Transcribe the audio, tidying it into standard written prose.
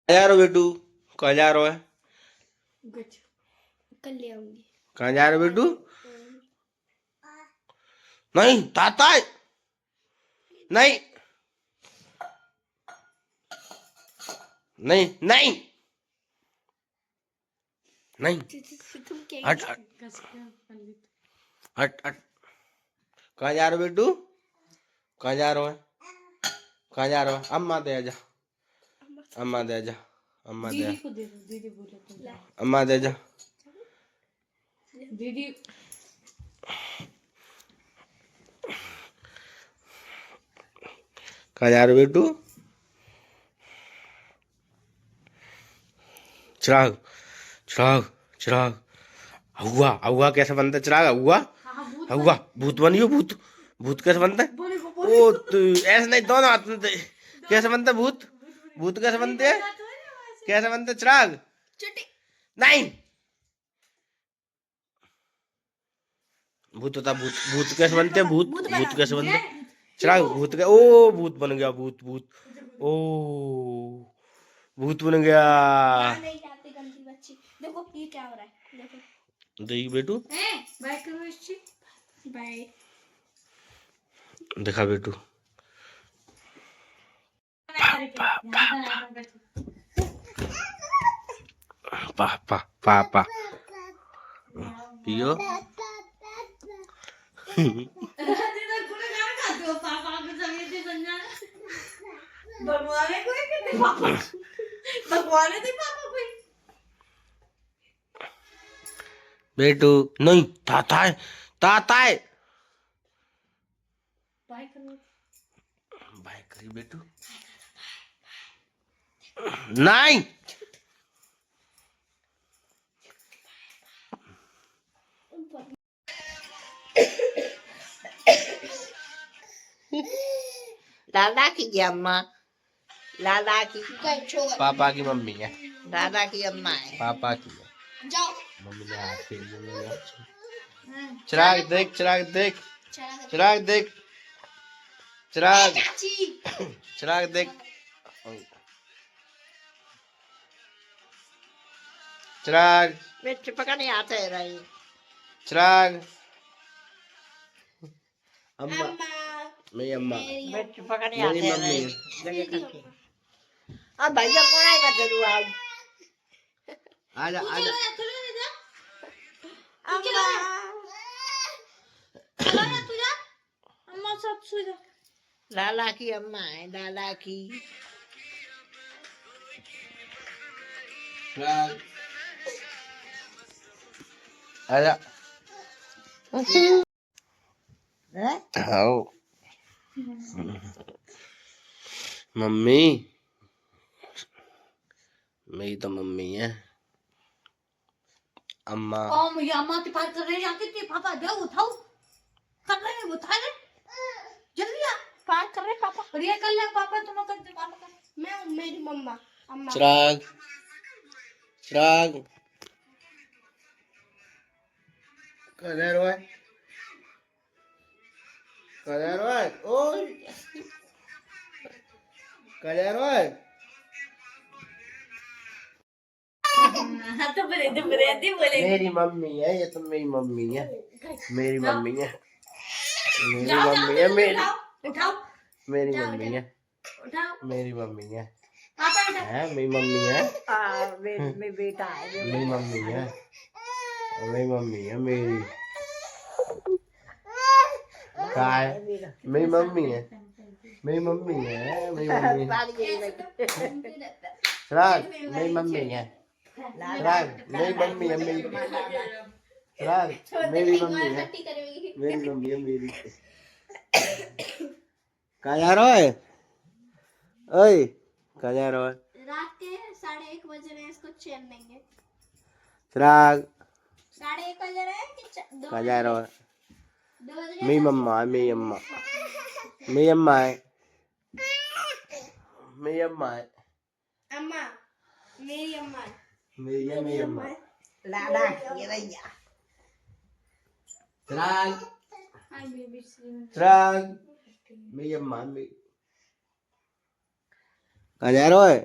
कहाँ जा रहे हो बेटू? कहाँ जा रहे हो? कल ले आऊंगी। कहाँ जा रहे हो बेटू? नहीं ताता है। नहीं नहीं नहीं नहीं तुम क्या हट हट हट हट। कहाँ जा रहे हो बेटू? कहाँ जा रहे हो? कहाँ जा रहे हो? अम्मा दे जा, अम्मा दे जा, अम्मा दे, दीदी को दे दो, दीदी बोले तो अम्मा दे जा। दीदी कहाँ जा रहे हो बेटू? चिराग चिराग चिराग। हुआ हुआ कैसे बनता है चिराग? हुआ हुआ भूत बनियो भूत। भूत कैसे बनता है? ओ तू ऐसे नहीं, दोनों हाथ में कैसे बनता है भूत? भूत कैसे बनते हैं? कैसे बनते हैं चिराग? नहीं भूत होता भूत। भूत कैसे बनते हैं? भूत भूत कैसे बनते हैं चिराग? भूत का ओ भूत बन गया। भूत भूत ओ भूत बन गया। नहीं आते गंदी बच्ची। देखो ये क्या हो रहा है, देखो। देख बेटू, बाय करो इससे। बाय। देखा बेटू। पा पा पा पा पियो। बेटू नहीं, ताता है, ताता है। बाय करो। बाय करी बेटू। नहीं दादा की अम्मा, दादा की पापा की मम्मी है। दादा की अम्मा है। पापा की है। जाओ। मम्मी ने हाथ फेर दिया। चिराग देख, चिराग देख, चिराग देख, चिराग चिराग देख, चिराग मिर्च पकाने आते रही। चिराग। अम्मा मेरी अम्मा मिर्च पकाने मेरी आते मम्मी रही। है। जगह करके अब भैया कौन आएगा जरूर आज। आजा आजा। अम्मा सब सो जा। लाला की अम्मा है, दादा की। चिराग आजा। आओ मम्मी, मेरी तो मम्मी है। अम्मा ये अम्मा के पास कर रहे हैं, जाके ते पापा जाओ उठाओ। कर रहे हैं, उठा रहे। जल्दी आ, पास कर रहे हैं पापा। रिया कर ले पापा, तुम कर दे पापा कर। मैं मेरी मम्मा अम्मा। चिराग चिराग कदर है, कदर है, ओए कदर है। तो बोले मेरी मम्मी है ये, तो मेरी मम्मी है। मेरी मम्मी है, मेरी मम्मी है, मेरी उठाओ मेरी मम्मी है, उठाओ मेरी मम्मी है। पापा उठाओ। है मेरी मम्मी है, मेरी बेटा है। मेरी मम्मी है, मेरी मम्मी है, मेरी क्या है? मेरी मम्मी है, मेरी मम्मी है, मेरी मम्मी है। चिराग मेरी मम्मी है, चिराग मेरी मम्मी है, मेरी चिराग मेरी मम्मी है, मेरी मम्मी है, मेरी। कहाँ जा रहा है? ओए कहाँ जा रहा है? रात के 1:30 बज रहे हैं, इसको चैन नहीं है। चिराग 1:30 बज रहे हैं कि 2 कहाँ जा रहा है? 2 बज गए। मेरी मम्मा है, मेरी अम्मा, मेरी अम्मा है, मेरी अम्मा है, अम्मा मेरी अम्मा है। मेरी है, मेरी अम्मा है। लाला की रैया। चिराग हाय बेबी श्री। चिराग मेरी अम्मा है, मेरी। कहाँ जा रहा है?